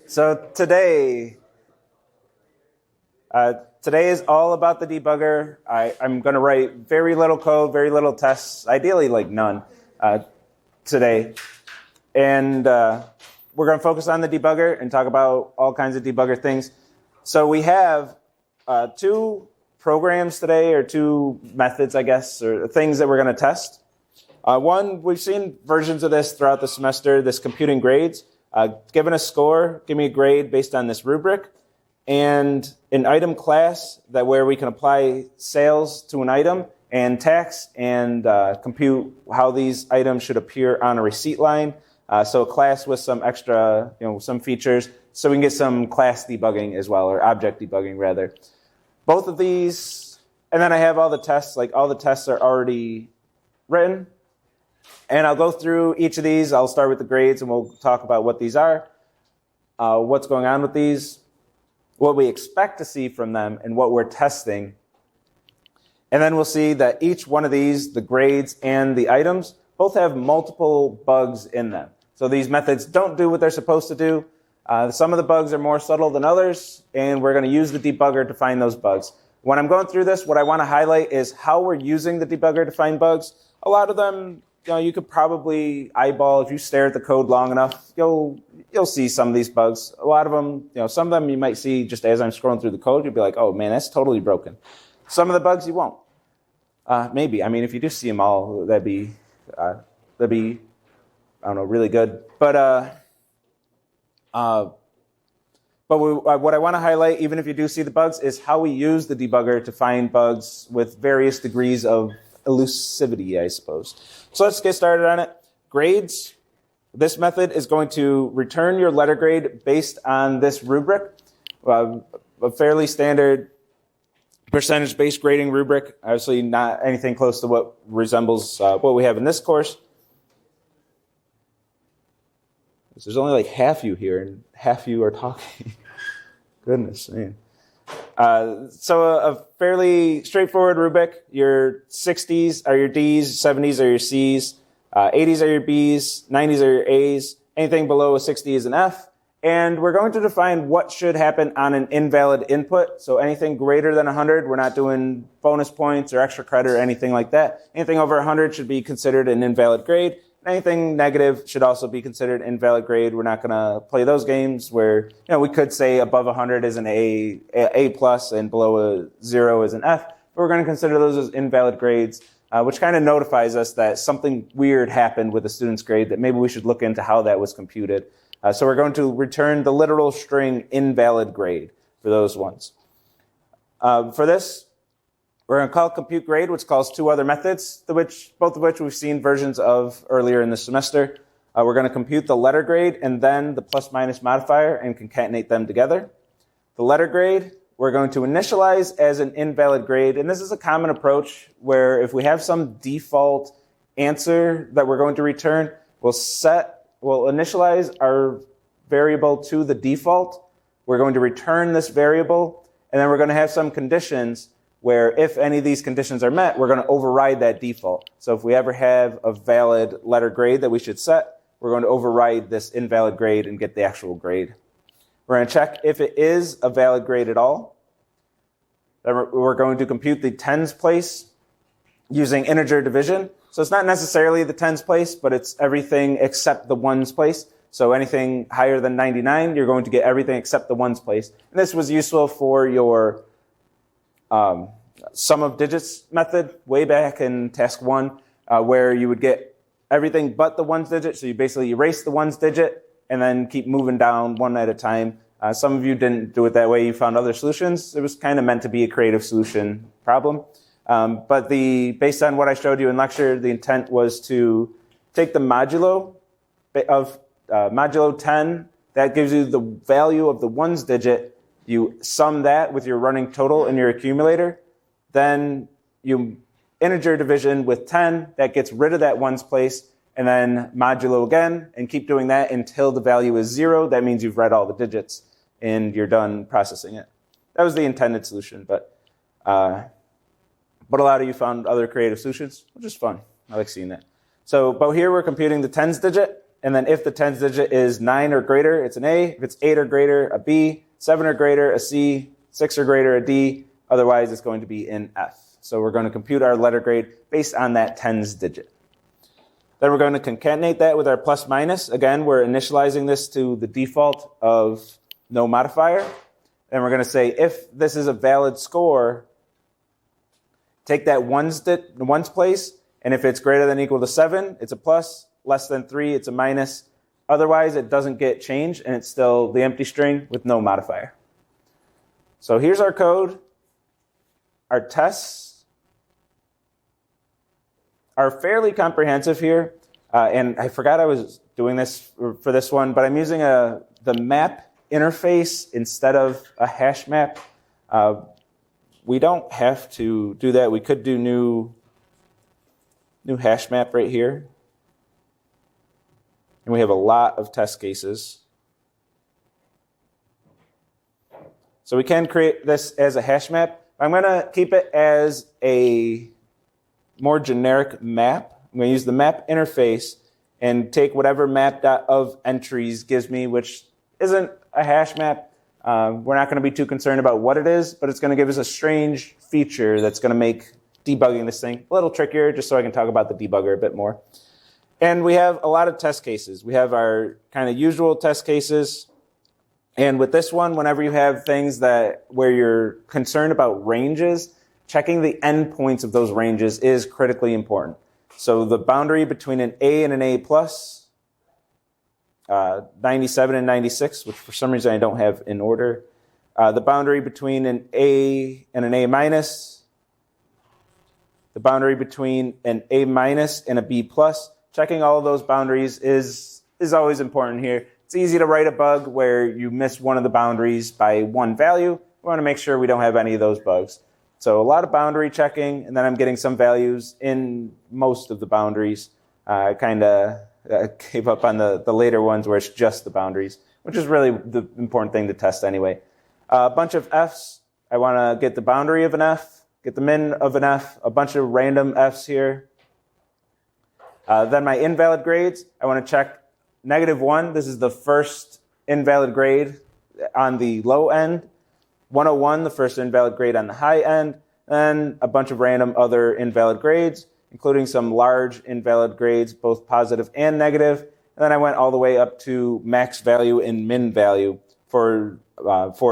So today is all about the debugger. I'm going to write very little code, very little tests, ideally like none today. And we're going to focus on the debugger and talk about all kinds of debugger things. So we have two programs today, or two methods, I guess, or things that we're going to test. One, we've seen versions of this throughout the semester, this computing grades. Given a score, give me a grade based on this rubric, and an item class that where we can apply sales to an item and tax and compute how these items should appear on a receipt line. So a class with some extra, some features, so we can get some class debugging as well, or object debugging rather. Both of these, and then I have all the tests, like all the tests are already written. And I'll go through each of these. I'll start with the grades, and we'll talk about what these are, what's going on with these, what we expect to see from them, and what we're testing. And then we'll see that each one of these, the grades and the items, both have multiple bugs in them. So these methods don't do what they're supposed to do. Some of the bugs are more subtle than others, and we're going to use the debugger to find those bugs. When I'm going through this, what I want to highlight is how we're using the debugger to find bugs. A lot of them, you could probably eyeball, if you stare at the code long enough, you'll see some of these bugs. A lot of them, some of them you might see just as I'm scrolling through the code, you'll be like, oh man, that's totally broken. Some of the bugs you won't. Maybe. I mean, if you do see them all, that'd be, I don't know, really good. But what I want to highlight, even if you do see the bugs, is how we use the debugger to find bugs with various degrees of elusivity, I suppose. So let's get started on it. Grades. This method is going to return your letter grade based on this rubric, a fairly standard percentage-based grading rubric. Obviously not anything close to what resembles what we have in this course. There's only like half you here, and half you are talking. Goodness, man. So a fairly straightforward rubric. Your 60s are your Ds, 70s are your Cs, 80s are your Bs, 90s are your As. Anything below a 60 is an F. And we're going to define what should happen on an invalid input. So anything greater than 100, we're not doing bonus points or extra credit or anything like that. Anything over 100 should be considered an invalid grade. Anything negative should also be considered invalid grade. We're not going to play those games where, we could say above 100 is an A plus and below a 0 is an F. But we're going to consider those as invalid grades, which kind of notifies us that something weird happened with the student's grade, that maybe we should look into how that was computed. So we're going to return the literal string invalid grade for those ones. For this, we're going to call compute grade, which calls two other methods, both of which we've seen versions of earlier in the semester. We're going to compute the letter grade and then the plus minus modifier and concatenate them together. The letter grade, we're going to initialize as an invalid grade. And this is a common approach where if we have some default answer that we're going to return, we'll initialize our variable to the default. We're going to return this variable, and then we're going to have some conditions where if any of these conditions are met, we're going to override that default. So if we ever have a valid letter grade that we should set, we're going to override this invalid grade and get the actual grade. We're going to check if it is a valid grade at all. Then we're going to compute the tens place using integer division. So it's not necessarily the tens place, but it's everything except the ones place. So anything higher than 99, you're going to get everything except the ones place. And this was useful for your sum of digits method way back in task 1, where you would get everything but the ones digit. So you basically erase the ones digit and then keep moving down one at a time. Some of you didn't do it that way. You found other solutions. It was kind of meant to be a creative solution problem. But based on what I showed you in lecture, the intent was to take the modulo of modulo 10. That gives you the value of the ones digit. You sum that with your running total in your accumulator. Then you integer division with 10. That gets rid of that ones place. And then modulo again, and keep doing that until the value is 0. That means you've read all the digits, and you're done processing it. That was the intended solution, but a lot of you found other creative solutions, which is fun. I like seeing that. So, but here we're computing the tens digit, And then if the tens digit is 9 or greater, it's an A. If it's 8 or greater, a B. 7 or greater, a C. 6 or greater, a D. Otherwise, it's going to be in F. So we're going to compute our letter grade based on that tens digit. Then we're going to concatenate that with our plus minus. Again, we're initializing this to the default of no modifier. And we're going to say if this is a valid score, take that ones place, and if it's greater than or equal to 7, it's a plus, less than 3, it's a minus. Otherwise, it doesn't get changed, and it's still the empty string with no modifier. So here's our code. Our tests are fairly comprehensive here. And I forgot I was doing this for this one, but I'm using the map interface instead of a hash map. We don't have to do that. We could do new hash map right here. And we have a lot of test cases. So we can create this as a hash map. I'm going to keep it as a more generic map. I'm going to use the map interface and take whatever map.ofEntries gives me, which isn't a hash map. We're not going to be too concerned about what it is, but it's going to give us a strange feature that's going to make debugging this thing a little trickier, just so I can talk about the debugger a bit more. And we have a lot of test cases. We have our kind of usual test cases. And with this one, whenever you have things where you're concerned about ranges, checking the endpoints of those ranges is critically important. So the boundary between an A and an A plus, 97 and 96, which for some reason I don't have in order. The boundary between an A and an A minus. The boundary between an A minus and a B plus. Checking all of those boundaries is always important here. It's easy to write a bug where you miss one of the boundaries by one value. We want to make sure we don't have any of those bugs. So a lot of boundary checking, and then I'm getting some values in most of the boundaries. I kind of gave up on the later ones where it's just the boundaries, which is really the important thing to test anyway. A bunch of Fs. I want to get the boundary of an F, get the min of an F, a bunch of random Fs here. Then my invalid grades, I want to check -1. This is the first invalid grade on the low end. 101, the first invalid grade on the high end. And a bunch of random other invalid grades, including some large invalid grades, both positive and negative. And then I went all the way up to max value and min value for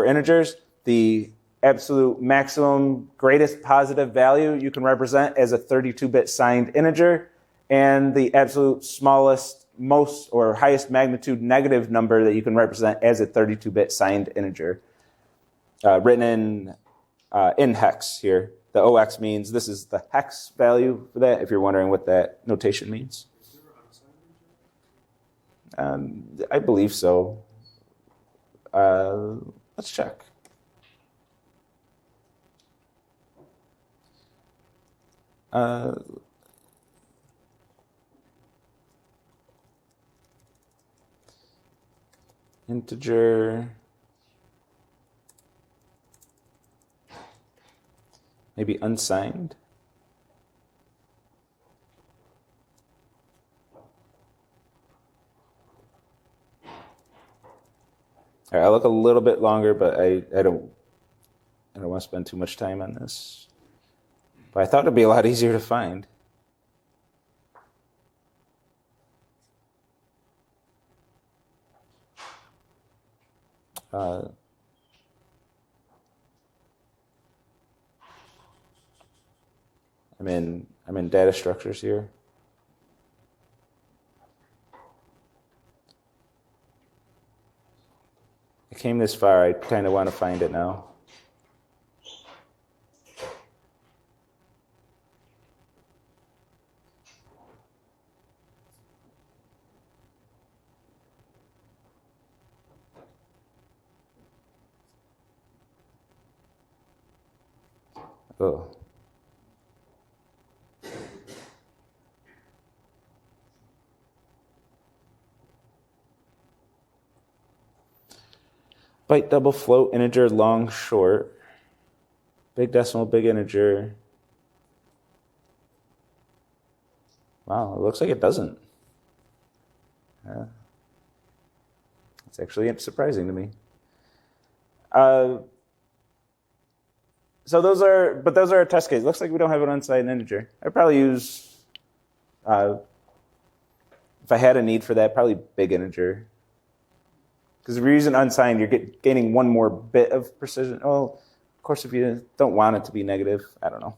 integers. The absolute maximum greatest positive value you can represent as a 32-bit signed integer, and the absolute smallest, most or highest magnitude negative number that you can represent as a 32-bit signed integer, written in hex here. The OX means this is the hex value for that, if you're wondering what that notation means. I believe so. Let's check. Integer, maybe unsigned. All right, I'll look a little bit longer, but I don't want to spend too much time on this. But I thought it'd be a lot easier to find. I'm in data structures here. I came this far, I kind of want to find it now. Oh. Byte double float integer long short. Big decimal big integer. Wow, it looks like it doesn't. It's actually surprising to me. So those are our test cases. Looks like we don't have an unsigned integer. I'd probably use, if I had a need for that, probably big integer. Because if you're using unsigned, you're gaining one more bit of precision. Well, of course, if you don't want it to be negative, I don't know.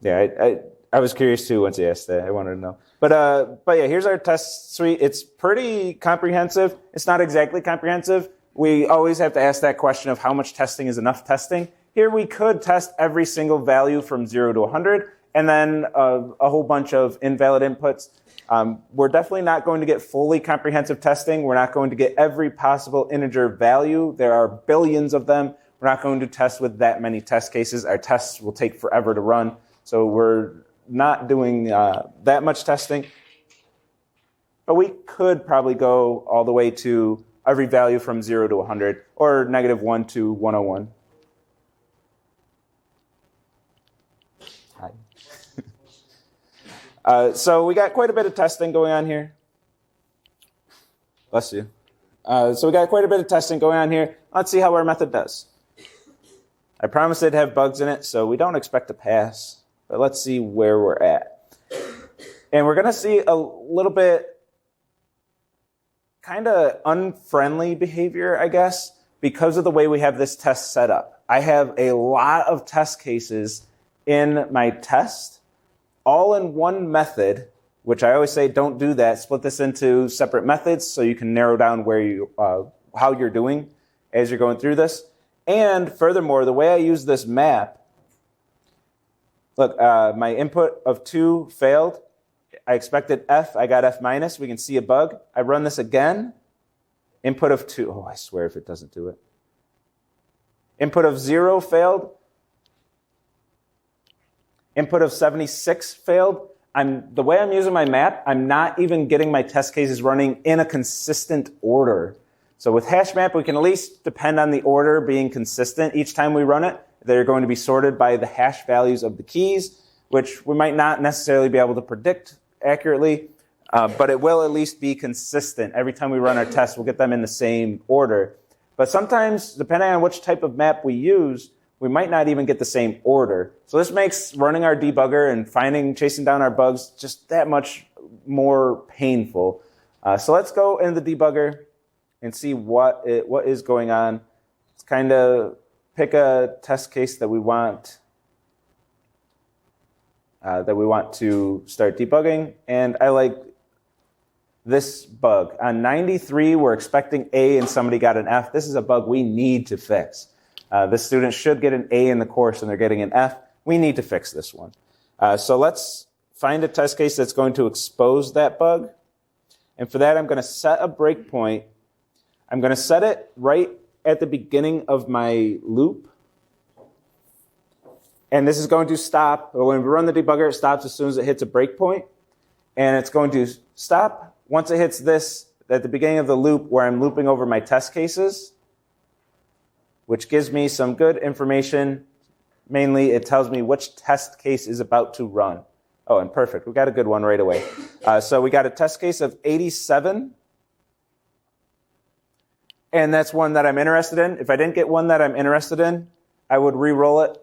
Yeah, I was curious too once you asked that. I wanted to know. But yeah, here's our test suite. It's pretty comprehensive. It's not exactly comprehensive. We always have to ask that question of how much testing is enough testing. Here we could test every single value from 0 to 100, and then a whole bunch of invalid inputs. We're definitely not going to get fully comprehensive testing. We're not going to get every possible integer value. There are billions of them. We're not going to test with that many test cases. Our tests will take forever to run. So we're not doing that much testing. But we could probably go all the way to every value from 0 to 100, or -1 to 101. Hi. So we got quite a bit of testing going on here. Bless you. So we got quite a bit of testing going on here. Let's see how our method does. I promised it'd have bugs in it, so we don't expect to pass. But let's see where we're at. And we're going to see a little bit kind of unfriendly behavior, I guess, because of the way we have this test set up. I have a lot of test cases in my test, all in one method, which I always say don't do that. Split this into separate methods so you can narrow down where you, how you're doing as you're going through this. And furthermore, the way I use this map, look, my input of 2 failed. I expected F, I got F minus. We can see a bug. I run this again. Input of 2, oh, I swear if it doesn't do it. Input of 0 failed. Input of 76 failed. The way I'm using my map, I'm not even getting my test cases running in a consistent order. So with hash map, we can at least depend on the order being consistent each time we run it. They're going to be sorted by the hash values of the keys, which we might not necessarily be able to predict accurately, but it will at least be consistent. Every time we run our tests, we'll get them in the same order. But sometimes, depending on which type of map we use, we might not even get the same order. So this makes running our debugger and chasing down our bugs just that much more painful. So let's go in the debugger and see what is going on. Let's kind of pick a test case that we want to start debugging. And I like this bug. On 93, we're expecting A and somebody got an F. This is a bug we need to fix. This student should get an A in the course and they're getting an F. We need to fix this one. So let's find a test case that's going to expose that bug. And for that, I'm going to set a breakpoint. I'm going to set it right at the beginning of my loop. And this is going to stop. When we run the debugger, it stops as soon as it hits a breakpoint. And it's going to stop once it hits this at the beginning of the loop where I'm looping over my test cases, which gives me some good information. Mainly, it tells me which test case is about to run. Oh, and perfect. We got a good one right away. So we got a test case of 87. And that's one that I'm interested in. If I didn't get one that I'm interested in, I would re-roll it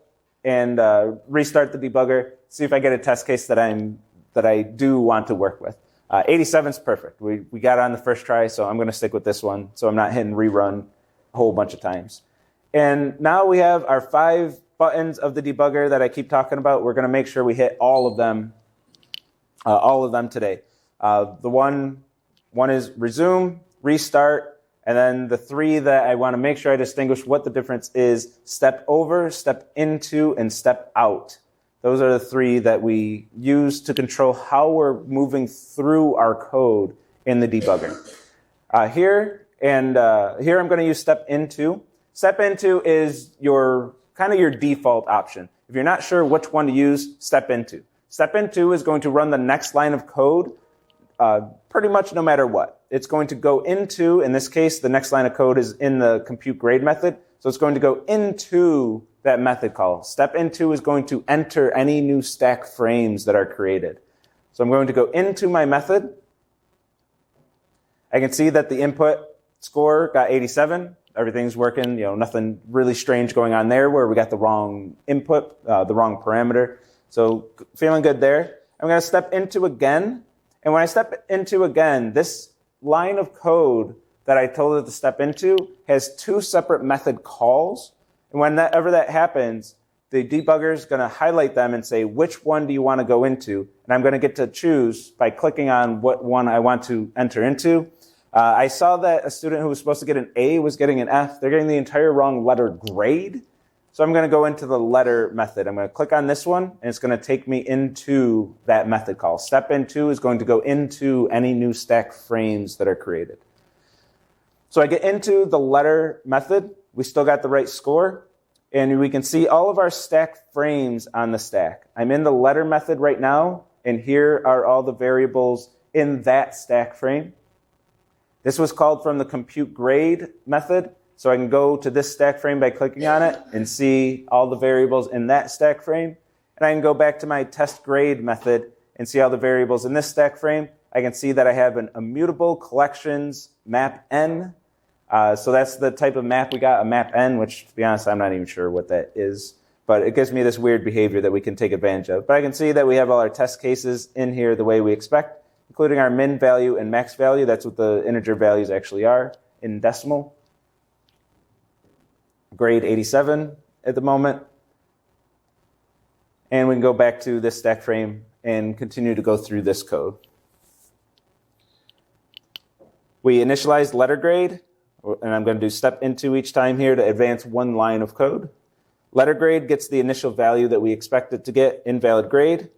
and restart the debugger, see if I get a test case that I do want to work with. 87 is perfect. We got it on the first try, so I'm going to stick with this one, so I'm not hitting rerun a whole bunch of times. And now we have our 5 buttons of the debugger that I keep talking about. We're going to make sure we hit all of them today. The one is resume, restart, and then the 3 that I want to make sure I distinguish what the difference is: step over, step into, and step out. Those are the 3 that we use to control how we're moving through our code in the debugger. Here I'm going to use step into. Step into is your default option. If you're not sure which one to use, step into. Step into is going to run the next line of code pretty much no matter what. It's going to go into, in this case, the next line of code is in the compute grade method, so it's going to go into that method call. Step into is going to enter any new stack frames that are created. So I'm going to go into my method, I can see that the input score got 87. Everything's working, nothing really strange going on there where we got the wrong input, the wrong parameter. So feeling good there. I'm going to step into again. And when I step into again, this line of code that I told it to step into has two separate method calls. And whenever that happens, the debugger is going to highlight them and say, which one do you want to go into? And I'm going to get to choose by clicking on what one I want to enter into. I saw that a student who was supposed to get an A was getting an F. They're getting the entire wrong letter grade. So I'm going to go into the letter method. I'm going to click on this one, and it's going to take me into that method call. Step into is going to go into any new stack frames that are created. So I get into the letter method. We still got the right score. And we can see all of our stack frames on the stack. I'm in the letter method right now, and here are all the variables in that stack frame. This was called from the compute grade method. So I can go to this stack frame by clicking on it and see all the variables in that stack frame. And I can go back to my test grade method and see all the variables in this stack frame. I can see that I have an immutable collections map n. So that's the type of map we got, a map n, which, to be honest, I'm not even sure what that is. But it gives me this weird behavior that we can take advantage of. But I can see that we have all our test cases in here the way we expect, including our min value and max value. That's what the integer values actually are in decimal. Grade 87 at the moment. And we can go back to this stack frame and continue to go through this code. We initialized letter grade, and I'm going to do step into each time here to advance one line of code. Letter grade gets the initial value that we expect it to get, invalid grade.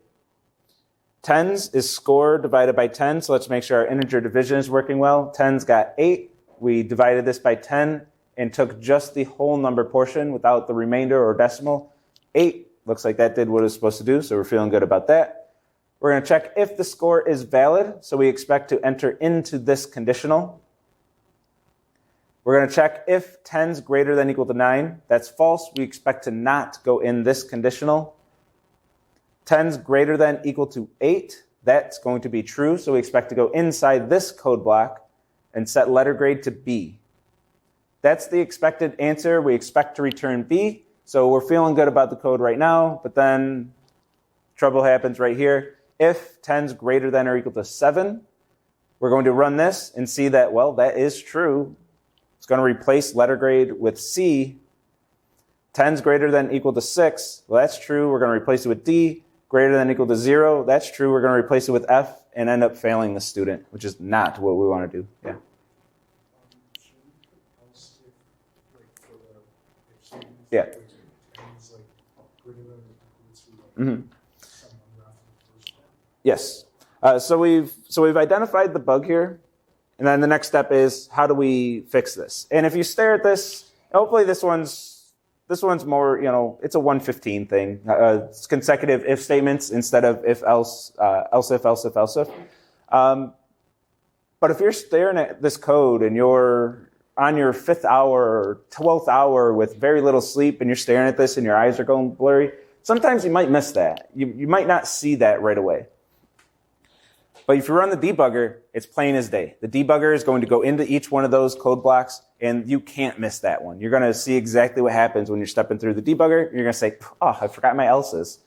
Tens is score divided by 10, so let's make sure our integer division is working well. Tens got 8. We divided this by 10 and took just the whole number portion without the remainder or decimal. 8 looks like that did what it was supposed to do, so we're feeling good about that. We're going to check if the score is valid, so we expect to enter into this conditional. We're going to check if 10's greater than or equal to 9. That's false. We expect to not go in this conditional. 10's greater than or equal to 8. That's going to be true, so we expect to go inside this code block and set letter grade to B. That's the expected answer. We expect to return B. So we're feeling good about the code right now, but then trouble happens right here. If 10's greater than or equal to 7, we're going to run this and see that, well, that is true. It's going to replace letter grade with C. 10's greater than or equal to 6. Well, that's true. We're going to replace it with D. Greater than or equal to 0. That's true. We're going to replace it with F and end up failing the student, which is not what we want to do. Yeah. Yeah. Mm-hmm. Yes. So we've identified the bug here, and then the next step is how do we fix this? And if you stare at this, hopefully this one's more, it's a 115 thing. It's consecutive if statements instead of if else, else if else if else if. But if you're staring at this code and you're on your 5th hour or 12th hour with very little sleep and you're staring at this and your eyes are going blurry, sometimes you might miss that. You might not see that right away. But if you run the debugger, it's plain as day. The debugger is going to go into each one of those code blocks, and you can't miss that one. You're going to see exactly what happens when you're stepping through the debugger. You're going to say, oh, I forgot my else's,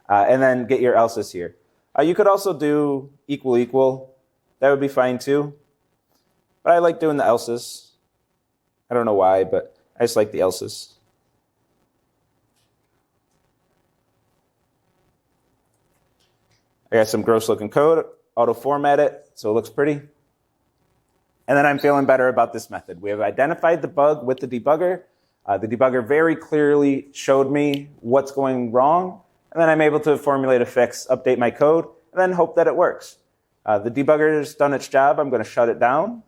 and then get your else's here. You could also do equal equal. That would be fine too. But I like doing the else's. I don't know why, but I just like the else's. I got some gross looking code, auto format it so it looks pretty. And then I'm feeling better about this method. We have identified the bug with the debugger. The debugger very clearly showed me what's going wrong. And then I'm able to formulate a fix, update my code, and then hope that it works. The debugger's done its job. I'm going to shut it down.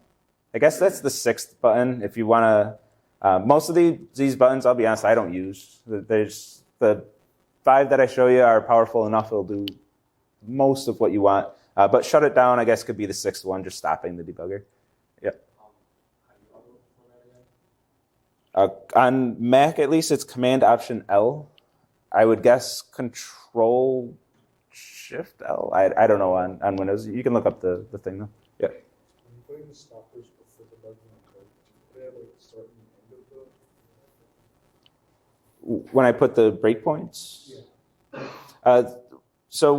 I guess that's the 6th button. If you want to, most of these buttons, I'll be honest, I don't use. There's the 5 that I show you are powerful enough. It'll do most of what you want. But shut it down, I guess, could be the 6th one, just stopping the debugger. Yep. On Mac, at least, it's Command Option L. I would guess Control Shift L. I don't know on Windows. You can look up the thing, though. Yeah. putting the stoppers before the bug in the code? Do you put it at like the start and the end of the? When I put the breakpoints? Yeah. So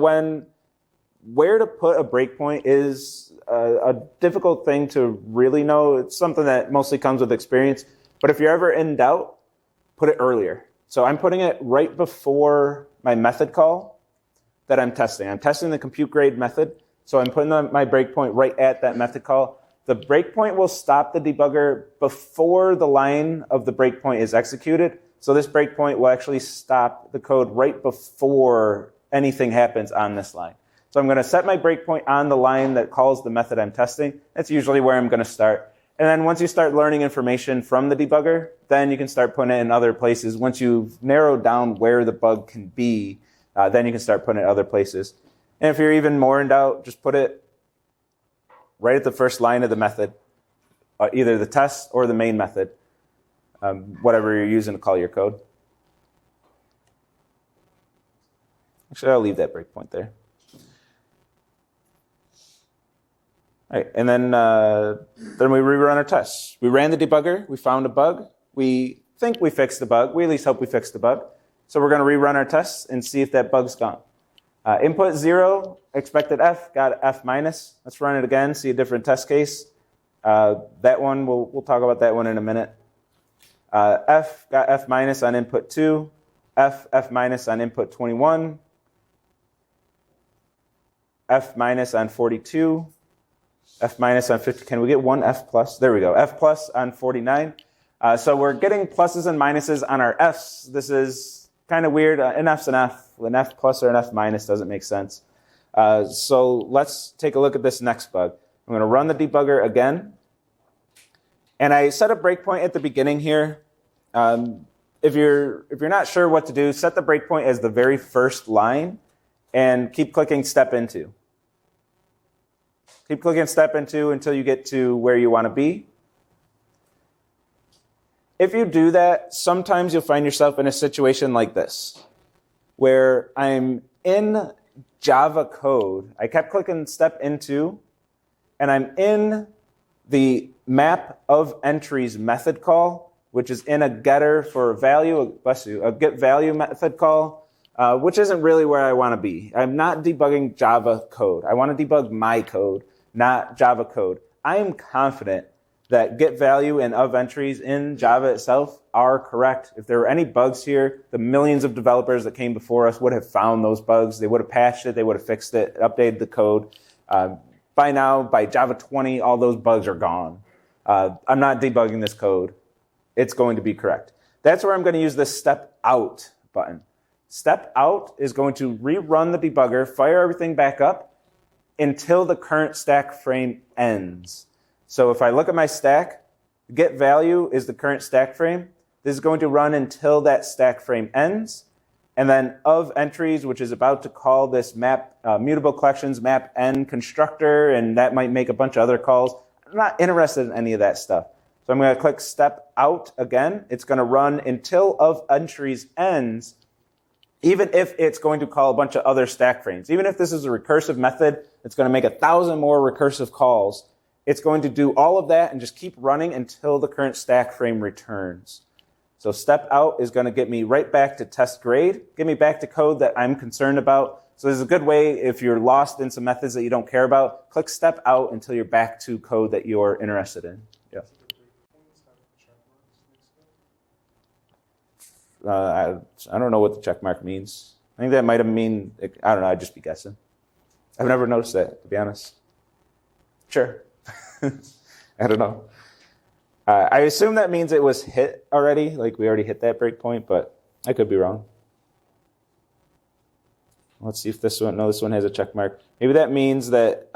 where to put a breakpoint is a difficult thing to really know. It's something that mostly comes with experience. But if you're ever in doubt, put it earlier. So I'm putting it right before my method call that I'm testing. I'm testing the compute grade method. So I'm putting my breakpoint right at that method call. The breakpoint will stop the debugger before the line of the breakpoint is executed. So this breakpoint will actually stop the code right before anything happens on this line. So I'm going to set my breakpoint on the line that calls the method I'm testing. That's usually where I'm going to start. And then once you start learning information from the debugger, then you can start putting it in other places. Once you've narrowed down where the bug can be, then you can start putting it in other places. And if you're even more in doubt, just put it right at the first line of the method, either the test or the main method, whatever you're using to call your code. Actually, I'll leave that breakpoint there. All right, and then we rerun our tests. We ran the debugger. We found a bug. We think we fixed the bug. We at least hope we fixed the bug. So we're going to rerun our tests and see if that bug's gone. Input 0, expected F, got F minus. Let's run it again, see a different test case. That one, we'll talk about that one in a minute. F got F minus on input 2, F minus on input 21, F minus on 42, F minus on 50. Can we get one F plus? There we go. F plus on 49. So we're getting pluses and minuses on our Fs. This is kind of weird. An F's an F. An F plus or an F minus doesn't make sense. So let's take a look at this next bug. I'm going to run the debugger again. And I set a breakpoint at the beginning here. If you're not sure what to do, set the breakpoint as the very first line and keep clicking step into. Keep clicking step into until you get to where you want to be. If you do that, sometimes you'll find yourself in a situation like this, where I'm in Java code. I kept clicking step into, and I'm in the map of entries method call, which is in a getter for a value, a get value method call, which isn't really where I want to be. I'm not debugging Java code. I want to debug my code, not Java code. I am confident that get value and of entries in Java itself are correct. If there were any bugs here, the millions of developers that came before us would have found those bugs. They would have patched it. They would have fixed it, updated the code. By now, by Java 20, all those bugs are gone. I'm not debugging this code. It's going to be correct. That's where I'm going to use this step out button. Step out is going to rerun the debugger, fire everything back up until the current stack frame ends. So if I look at my stack, get value is the current stack frame. This is going to run until that stack frame ends. And then of entries, which is about to call this map, mutable collections map n constructor, and that might make a bunch of other calls. I'm not interested in any of that stuff. So I'm going to click step out again. It's going to run until of entries ends, even if it's going to call a bunch of other stack frames. Even if this is a recursive method, it's going to make 1,000 more recursive calls. It's going to do all of that and just keep running until the current stack frame returns. So step out is going to get me right back to test grade, get me back to code that I'm concerned about. So this is a good way if you're lost in some methods that you don't care about, click step out until you're back to code that you're interested in. Yeah. I don't know what the check mark means. I think that might have mean, I don't know, I'd just be guessing. I've never noticed that, to be honest. Sure. I don't know. I assume that means it was hit already, like we already hit that breakpoint, but I could be wrong. Let's see if this one, no, this one has a check mark. Maybe that means that,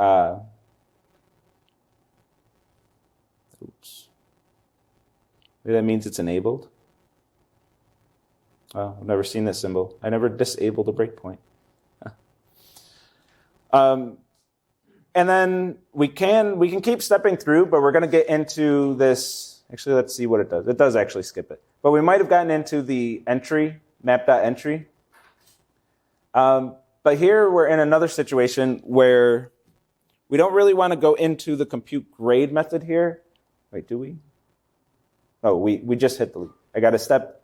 oops. Maybe that means it's enabled. Well, I've never seen this symbol. I never disabled a breakpoint. And then we can keep stepping through, but we're going to get into this. Actually, let's see what it does. It does actually skip it. But we might have gotten into the entry, We don't really want to go into the compute grade method here. Wait, do we? Oh, we just hit the loop. I got to step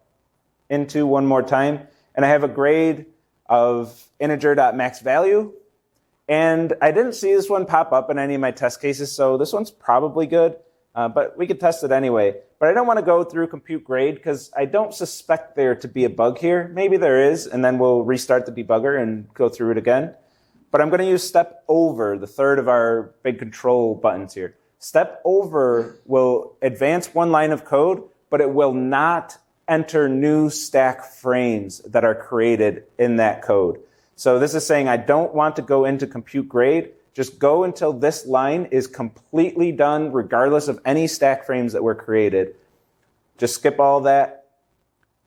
into one more time, and I have a grade of integer.maxValue. And I didn't see this one pop up in any of my test cases, so this one's probably good, but we could test it anyway. But I don't want to go through compute grade because I don't suspect there to be a bug here. Maybe there is, and then we'll restart the debugger and go through it again. But I'm going to use step over, the third of our big control buttons here. Step over will advance one line of code, but it will not enter new stack frames that are created in that code. So this is saying I don't want to go into compute grade. Just go until this line is completely done, regardless of any stack frames that were created. Just skip all that.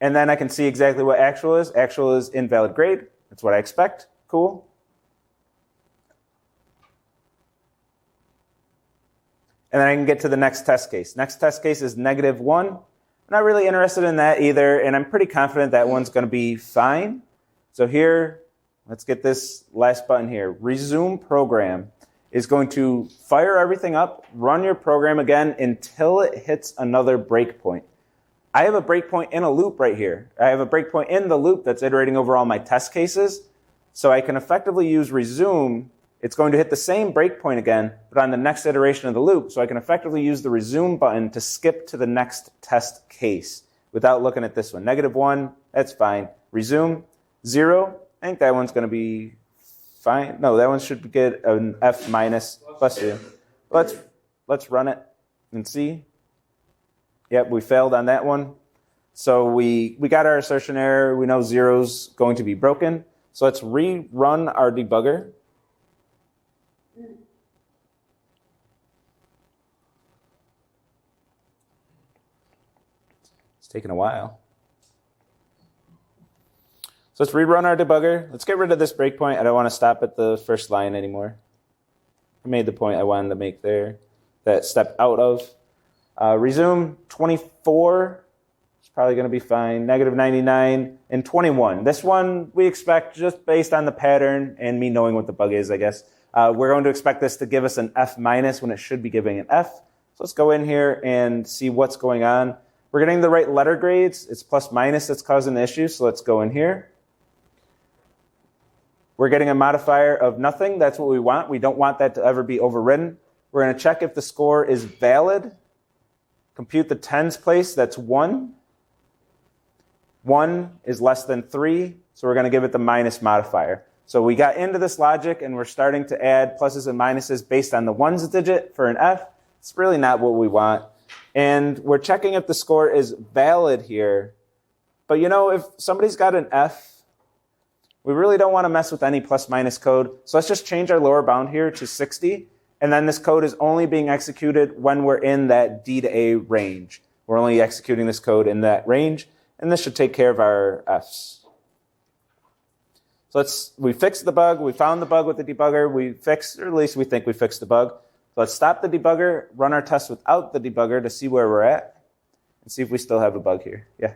And then I can see exactly what actual is. Actual is invalid grade. That's what I expect. Cool. And then I can get to the next test case. Next test case is -1. I'm not really interested in that either, and I'm pretty confident that one's going to be fine. So here, let's get this last button here. Resume program is going to fire everything up, run your program again until it hits another breakpoint. I have a breakpoint in a loop right here. I have a breakpoint in the loop that's iterating over all my test cases. So I can effectively use resume. It's going to hit the same breakpoint again, but on the next iteration of the loop. So I can effectively use the resume button to skip to the next test case without looking at this one. -1, that's fine. Resume, 0. I think that one's going to be fine. No, that one should get an F minus plus 2. Let's run it and see. Yep, we failed on that one. So we got our assertion error. We know 0's going to be broken. So let's rerun our debugger. It's taking a while. So let's rerun our debugger. Let's get rid of this breakpoint. I don't want to stop at the first line anymore. I made the point I wanted to make there that stepped out of. Resume 24 is probably going to be fine. -99 and 21. This one we expect just based on the pattern and me knowing what the bug is, I guess. We're going to expect this to give us an F minus when it should be giving an F. So let's go in here and see what's going on. We're getting the right letter grades. It's plus minus that's causing the issue. So let's go in here. We're getting a modifier of nothing. That's what we want. We don't want that to ever be overridden. We're going to check if the score is valid. Compute the tens place. That's 1. 1 is less than 3. So we're going to give it the minus modifier. So we got into this logic, and we're starting to add pluses and minuses based on the ones digit for an F. It's really not what we want. And we're checking if the score is valid here. But you know, if somebody's got an F, we really don't want to mess with any plus-minus code. So let's just change our lower bound here to 60. And then this code is only being executed when we're in that D to A range. We're only executing this code in that range. And this should take care of our Fs. So we fixed the bug. We found the bug with the debugger. We fixed, or at least we think we fixed the bug. So let's stop the debugger, run our test without the debugger to see where we're at, and see if we still have a bug here. Yeah?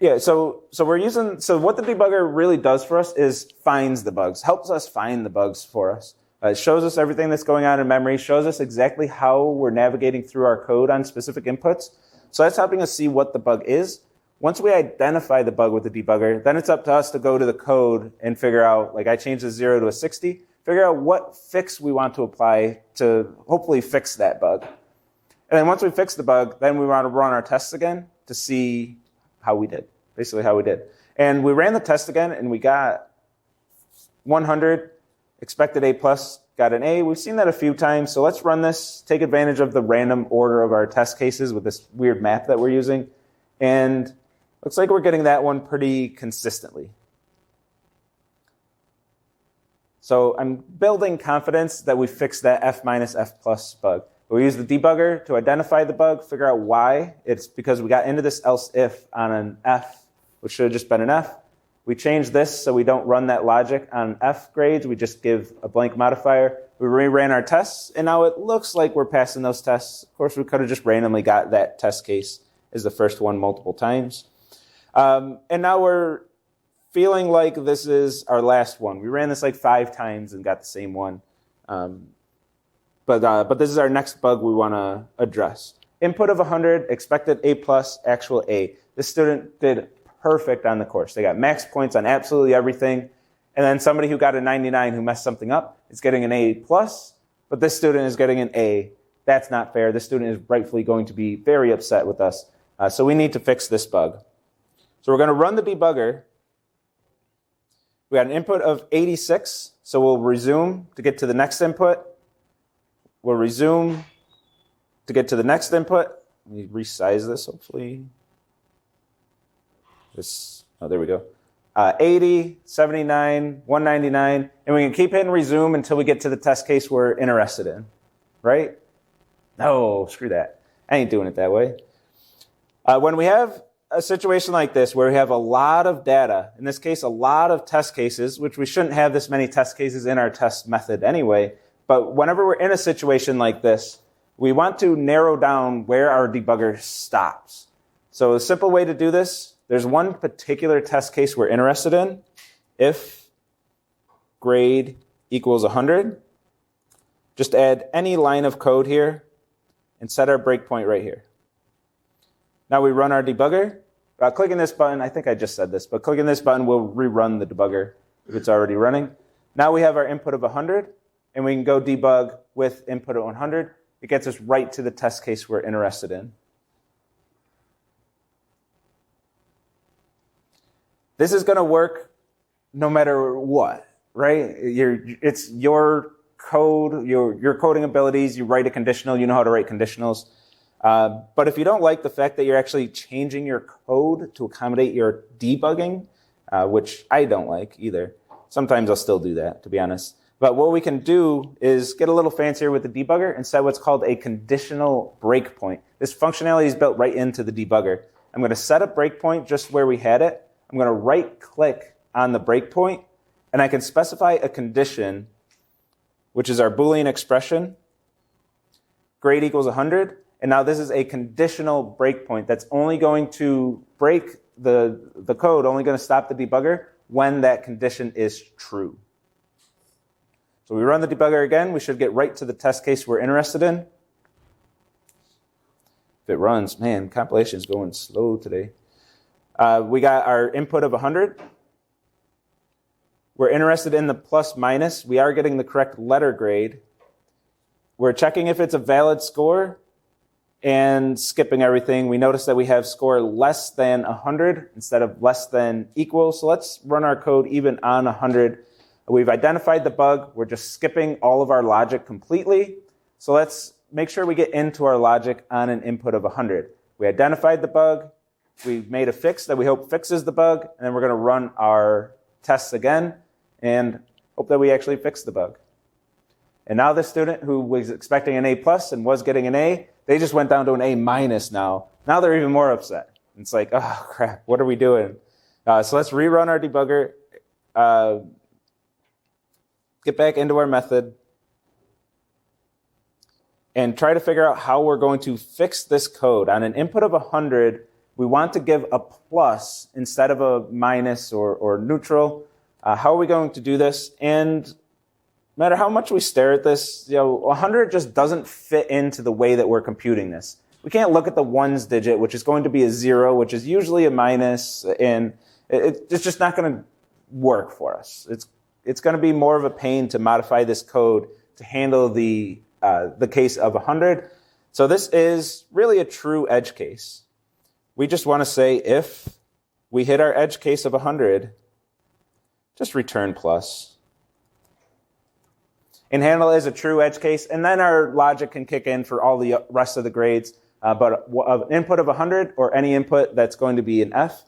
Yeah, so what the debugger really does for us is finds the bugs, helps us find the bugs for us. It shows us everything that's going on in memory, shows us exactly how we're navigating through our code on specific inputs. So that's helping us see what the bug is. Once we identify the bug with the debugger, then it's up to us to go to the code and figure out, like I changed the 0 to a 60, figure out what fix we want to apply to hopefully fix that bug. And then once we fix the bug, then we want to run our tests again to see how we did, basically how we did. And we ran the test again, and we got 100, expected A+, got an A. We've seen that a few times, so let's run this, take advantage of the random order of our test cases with this weird map that we're using. And looks like we're getting that one pretty consistently. So I'm building confidence that we fixed that F minus F plus bug. We use the debugger to identify the bug, figure out why. It's because we got into this else if on an F, which should have just been an F. We changed this so we don't run that logic on F grades. We just give a blank modifier. We reran our tests, and now it looks like we're passing those tests. Of course, we could have just randomly got that test case as the first one multiple times. And now we're feeling like this is our last one. We ran this like 5 times and got the same one. But this is our next bug we want to address. Input of 100, expected A+, actual A. This student did perfect on the course. They got max points on absolutely everything. And then somebody who got a 99 who messed something up is getting an A+, but this student is getting an A. That's not fair. This student is rightfully going to be very upset with us. So we need to fix this bug. So we're going to run the debugger. We got an input of 86, so we'll resume to get to the next input. We'll resume to get to the next input. Let me resize this, hopefully. There we go. 80, 79, 199, and we can keep hitting resume until we get to the test case we're interested in, right? No, screw that. I ain't doing it that way. When we have a situation like this where we have a lot of data, in this case, a lot of test cases, which we shouldn't have this many test cases in our test method anyway, but whenever we're in a situation like this, we want to narrow down where our debugger stops. So a simple way to do this, there's one particular test case we're interested in. If grade equals 100, just add any line of code here and set our breakpoint right here. Now we run our debugger. Clicking this button, I think I just said this, but clicking this button will rerun the debugger if it's already running. Now we have our input of 100, and we can go debug with input of 100. It gets us right to the test case we're interested in. This is going to work no matter what, right? It's your code, your coding abilities. You write a conditional. You know how to write conditionals. But if you don't like the fact that you're actually changing your code to accommodate your debugging, which I don't like either, sometimes I'll still do that, to be honest. But what we can do is get a little fancier with the debugger and set what's called a conditional breakpoint. This functionality is built right into the debugger. I'm going to set a breakpoint just where we had it. I'm going to right-click on the breakpoint, and I can specify a condition, which is our Boolean expression, grade equals 100. And now this is a conditional breakpoint that's only going to break the code, only going to stop the debugger when that condition is true. So we run the debugger again. We should get right to the test case we're interested in. If it runs, man, compilation is going slow today. We got our input of 100. We're interested in the plus minus. We are getting the correct letter grade. We're checking if it's a valid score and skipping everything. We notice that we have score less than 100 instead of less than equal. So let's run our code even on 100. We've identified the bug. We're just skipping all of our logic completely. So let's make sure we get into our logic on an input of 100. We identified the bug. We made a fix that we hope fixes the bug. And then we're going to run our tests again and hope that we actually fix the bug. And now this student who was expecting an A+ and was getting an A, they just went down to an A- now. Now they're even more upset. It's like, oh, crap, what are we doing? So let's rerun our debugger, get back into our method, and try to figure out how we're going to fix this code. On an input of 100, we want to give a plus instead of a minus or neutral. How are we going to do this? And no matter how much we stare at this, 100 just doesn't fit into the way that we're computing this. We can't look at the ones digit, which is going to be a 0, which is usually a minus, and it's just not going to work for us. It's going to be more of a pain to modify this code to handle the case of 100. So this is really a true edge case. We just want to say if we hit our edge case of 100, just return plus. And handle it as a true edge case, and then our logic can kick in for all the rest of the grades. But an input of 100 or any input that's going to be an F,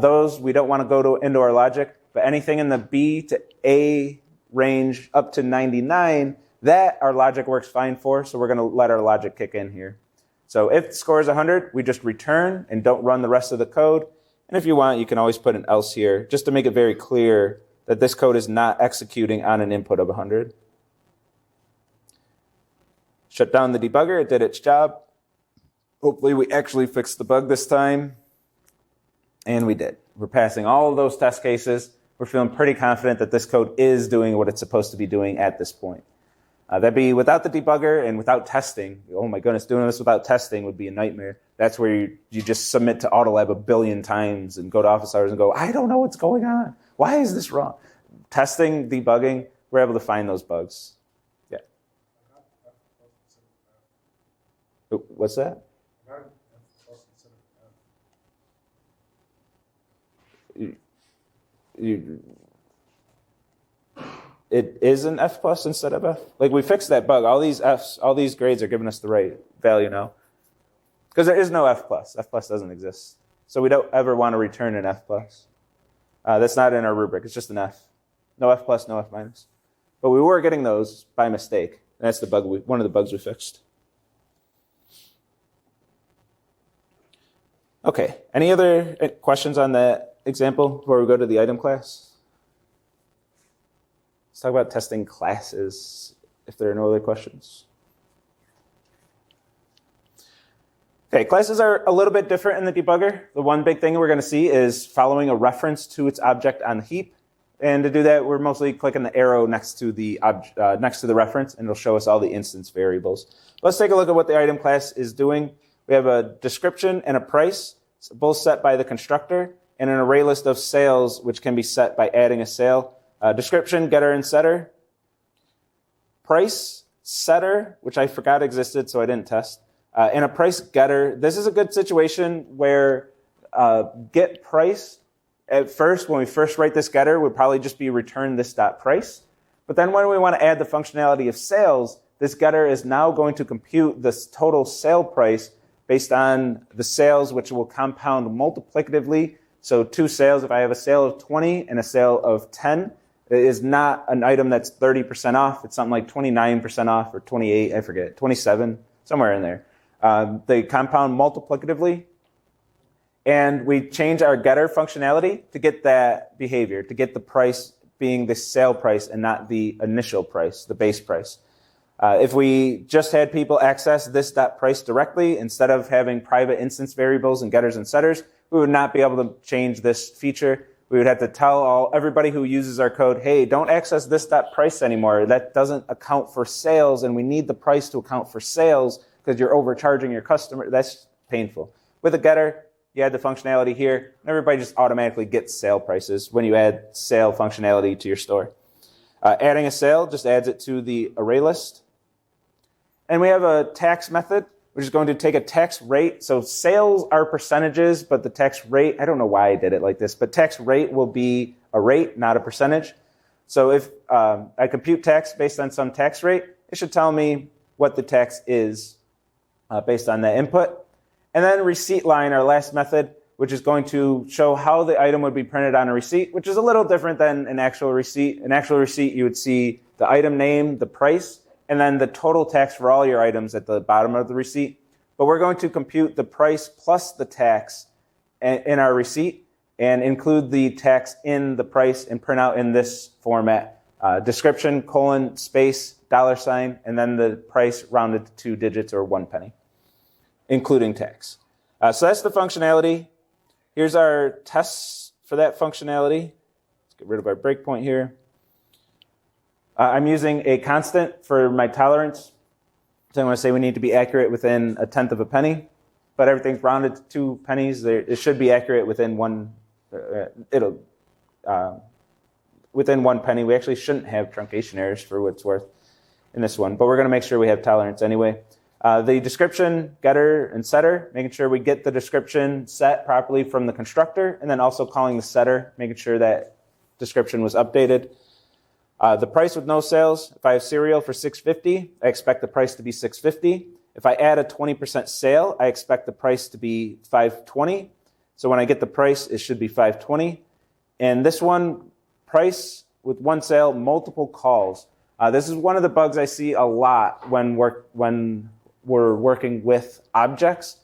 those we don't want to go into our logic. But anything in the B to A range up to 99, that our logic works fine for, so we're going to let our logic kick in here. So if the score is 100, we just return and don't run the rest of the code. And if you want, you can always put an else here, just to make it very clear that this code is not executing on an input of 100. Shut down the debugger. It did its job. Hopefully we actually fixed the bug this time. And we did. We're passing all of those test cases. We're feeling pretty confident that this code is doing what it's supposed to be doing at this point. That'd be without the debugger and without testing. Oh my goodness, doing this without testing would be a nightmare. That's where you just submit to Autolab 1 billion times and go to office hours and go, I don't know what's going on. Why is this wrong? Testing, debugging, we're able to find those bugs. Yeah. What's that? It is an F plus instead of F. Like, we fixed that bug. All these Fs, all these grades are giving us the right value now. Because there is no F plus. F plus doesn't exist. So we don't ever want to return an F plus. That's not in our rubric. It's just an F. No F plus, no F minus. But we were getting those by mistake. And that's the bug one of the bugs we fixed. Okay. Any other questions on that example before we go to the item class? Let's talk about testing classes, if there are no other questions. Okay, classes are a little bit different in the debugger. The one big thing we're going to see is following a reference to its object on the heap. And to do that, we're mostly clicking the arrow next to the reference, and it'll show us all the instance variables. Let's take a look at what the item class is doing. We have a description and a price, both set by the constructor, and an array list of sales, which can be set by adding a sale. Description, getter, and setter. Price, setter, which I forgot existed, so I didn't test. And a price getter. This is a good situation where get price, at first, when we first write this getter, would probably just be return this dot price. But then when we want to add the functionality of sales, this getter is now going to compute this total sale price based on the sales, which will compound multiplicatively. So 2 sales, if I have a sale of 20 and a sale of 10, it is not an item that's 30% off. It's something like 29% off or 28, I forget, 27, somewhere in there. They compound multiplicatively. And we change our getter functionality to get that behavior, to get the price being the sale price and not the initial price, the base price. If we just had people access this .price directly, instead of having private instance variables and getters and setters, we would not be able to change this feature. We would have to tell everybody who uses our code, hey, don't access this .price anymore. That doesn't account for sales, and we need the price to account for sales because you're overcharging your customer. That's painful. With a getter, you add the functionality here, and everybody just automatically gets sale prices when you add sale functionality to your store. Adding a sale just adds it to the array list. And we have a tax method, which is going to take a tax rate. So sales are percentages, but the tax rate, I don't know why I did it like this, but tax rate will be a rate, not a percentage. So if I compute tax based on some tax rate, it should tell me what the tax is based on that input. And then receipt line, our last method, which is going to show how the item would be printed on a receipt, which is a little different than an actual receipt. An actual receipt, you would see the item name, the price, and then the total tax for all your items at the bottom of the receipt. But we're going to compute the price plus the tax in our receipt and include the tax in the price and print out in this format. Description, colon, space, $, and then the price rounded to 2 digits or 1 penny, including tax. So that's the functionality. Here's our tests for that functionality. Let's get rid of our breakpoint here. I'm using a constant for my tolerance. So I'm going to say we need to be accurate within 1/10 of a penny, but everything's rounded to 2 pennies. It should be accurate within within 1 penny. We actually shouldn't have truncation errors for what it's worth in this one, but we're going to make sure we have tolerance anyway. The description, getter, and setter, making sure we get the description set properly from the constructor, and then also calling the setter, making sure that description was updated. The price with no sales, if I have cereal for $6.50, I expect the price to be $6.50. If I add a 20% sale, I expect the price to be $5.20. So when I get the price, it should be $5.20. And this one, price with 1 sale, multiple calls. This is one of the bugs I see a lot when we're working with objects,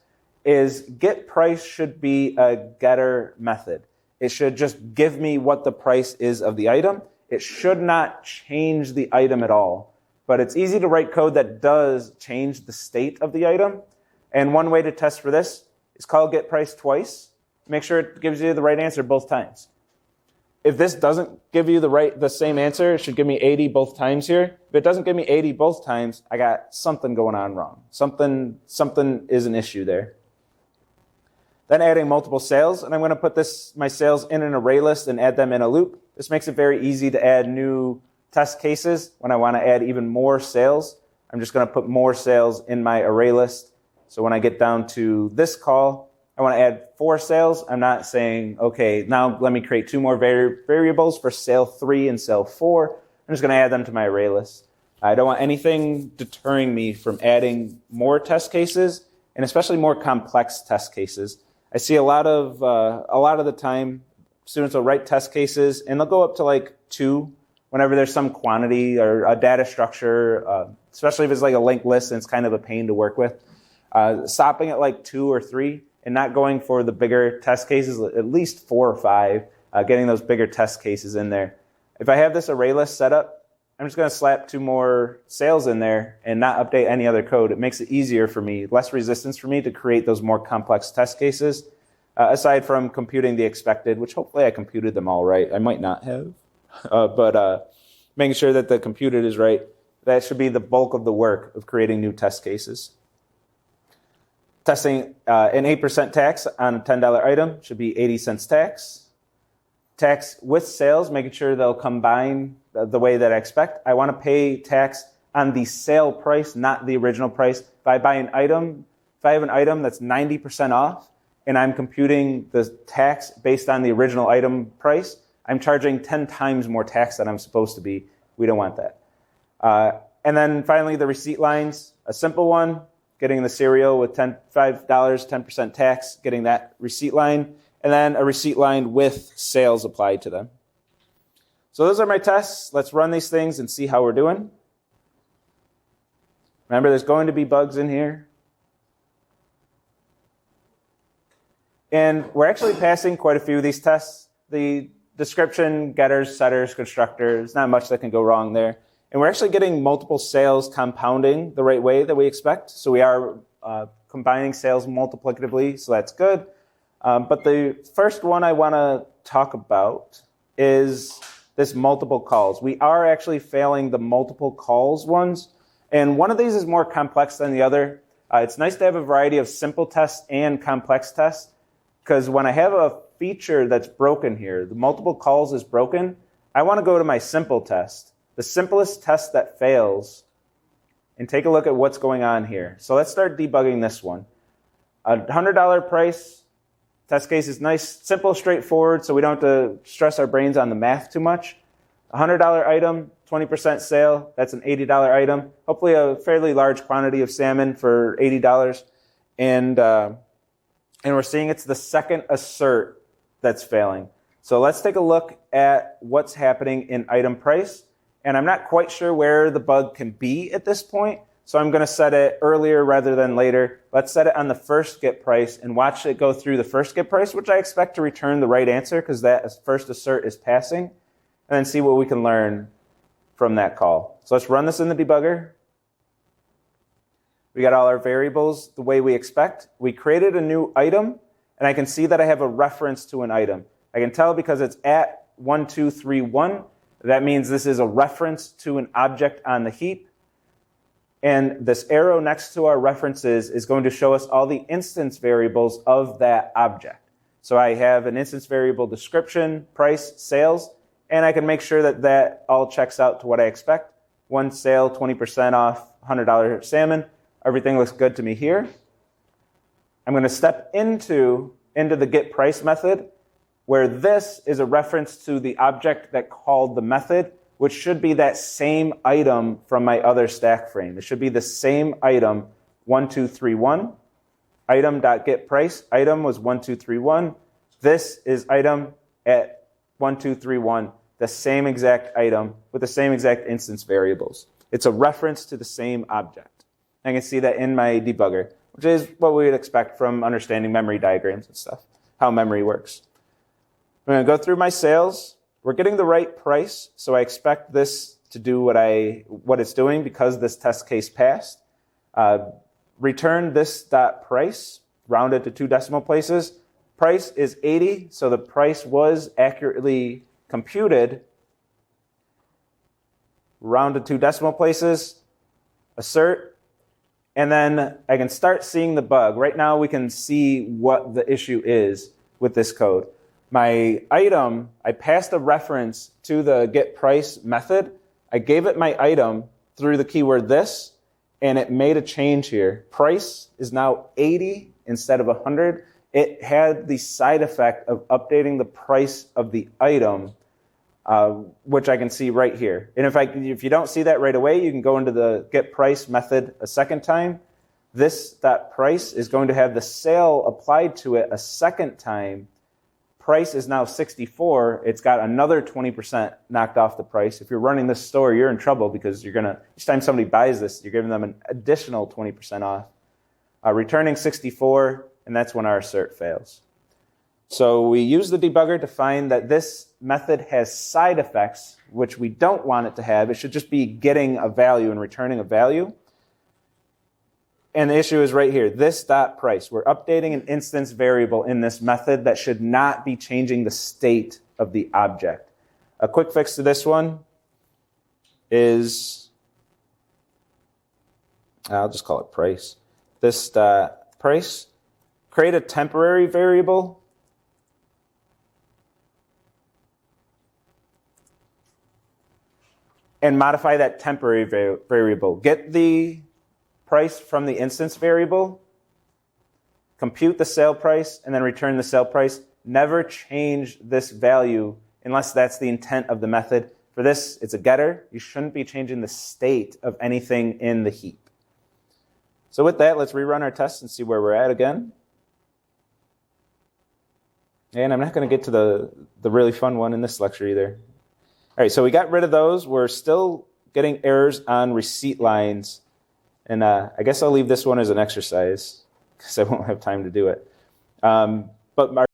is get price should be a getter method. It should just give me what the price is of the item. It should not change the item at all. But it's easy to write code that does change the state of the item. And one way to test for this is call getPrice twice. make sure it gives you the right answer both times. If this doesn't give you the same answer, it should give me 80 both times here. If it doesn't give me 80 both times, I got something going on wrong. Something is an issue there. Then adding multiple sales, and I'm going to put my sales in an array list and add them in a loop. This makes it very easy to add new test cases when I want to add even more sales. I'm just going to put more sales in my array list. So when I get down to this call, I want to add 4 sales. I'm not saying, okay, now let me create 2 more variables for sale 3 and sale 4. I'm just going to add them to my array list. I don't want anything deterring me from adding more test cases, and especially more complex test cases. I see a lot of the time, students will write test cases, and they'll go up to like 2 whenever there's some quantity or a data structure, especially if it's like a linked list and it's kind of a pain to work with. Stopping at like 2 or 3 and not going for the bigger test cases, at least 4 or 5, getting those bigger test cases in there. If I have this array list set up, I'm just going to slap 2 more sales in there and not update any other code. It makes it easier for me, less resistance for me to create those more complex test cases, aside from computing the expected, which hopefully I computed them all right. I might not have, but making sure that the computed is right, that should be the bulk of the work of creating new test cases. Testing an 8% tax on a $10 item should be 80 cents tax. Tax with sales, making sure they'll combine the way that I expect. I want to pay tax on the sale price, not the original price. If I have an item that's 90% off, and I'm computing the tax based on the original item price, I'm charging 10 times more tax than I'm supposed to be. We don't want that. And then finally, the receipt lines, a simple one, getting the cereal with $5, 10% tax, getting that receipt line, and then a receipt line with sales applied to them. So those are my tests. Let's run these things and see how we're doing. Remember, there's going to be bugs in here. And we're actually passing quite a few of these tests. The description, getters, setters, constructors, not much that can go wrong there. And we're actually getting multiple sales compounding the right way that we expect. So we are combining sales multiplicatively, so that's good. But the first one I want to talk about is this multiple calls. We are actually failing the multiple calls ones. And one of these is more complex than the other. It's nice to have a variety of simple tests and complex tests, because when I have a feature that's broken here, the multiple calls is broken, I want to go to my simple test, the simplest test that fails, and take a look at what's going on here. So let's start debugging this one. A $100 price, test case is nice, simple, straightforward, so we don't have to stress our brains on the math too much. A $100 item, 20% sale, that's an $80 item. Hopefully a fairly large quantity of salmon for $80. And we're seeing it's the second assert that's failing. So let's take a look at what's happening in item price. And I'm not quite sure where the bug can be at this point, so I'm going to set it earlier rather than later. Let's set it on the first get price and watch it go through the first get price, which I expect to return the right answer because that first assert is passing, and then see what we can learn from that call. So let's run this in the debugger. We got all our variables the way we expect. We created a new item, and I can see that I have a reference to an item. I can tell because it's at 1231. That means this is a reference to an object on the heap. And this arrow next to our references is going to show us all the instance variables of that object. So I have an instance variable description, price, sales, and I can make sure that that all checks out to what I expect. One sale, 20% off, $100 salmon. Everything looks good to me here. I'm going to step into the get price method, where this is a reference to the object that called the method, which should be that same item from my other stack frame. It should be the same item, 1231. Item.getPrice. Item was 1231. This is item at 1231, the same exact item with the same exact instance variables. It's a reference to the same object. I can see that in my debugger, which is what we would expect from understanding memory diagrams and stuff, how memory works. I'm going to go through my sales. We're getting the right price, so I expect this to do what it's doing because this test case passed. Return this dot price, round it to 2 decimal places. price is 80, so the price was accurately computed. Round to 2 decimal places, assert, and then I can start seeing the bug. Right now we can see what the issue is with this code. My item, I passed a reference to the getPrice method. I gave it my item through the keyword this, and it made a change here. Price is now 80 instead of 100. It had the side effect of updating the price of the item, which I can see right here. And if you don't see that right away, you can go into the getPrice method a second time. This.price is going to have the sale applied to it a second time. Price is now 64. It's got another 20% knocked off the price. If you're running this store, you're in trouble because each time somebody buys this, you're giving them an additional 20% off. Returning 64, and that's when our assert fails. So we use the debugger to find that this method has side effects, which we don't want it to have. It should just be getting a value and returning a value. And the issue is right here, this.price. We're updating an instance variable in this method that should not be changing the state of the object. A quick fix to this one is, I'll just call it price. This.price, create a temporary variable. And modify that temporary variable. Get the price from the instance variable, compute the sale price, and then return the sale price. Never change this value unless that's the intent of the method. For this, it's a getter. You shouldn't be changing the state of anything in the heap. So with that, let's rerun our test and see where we're at again. And I'm not going to get to the really fun one in this lecture either. All right, so we got rid of those. We're still getting errors on receipt lines. And I guess I'll leave this one as an exercise because I won't have time to do it. But our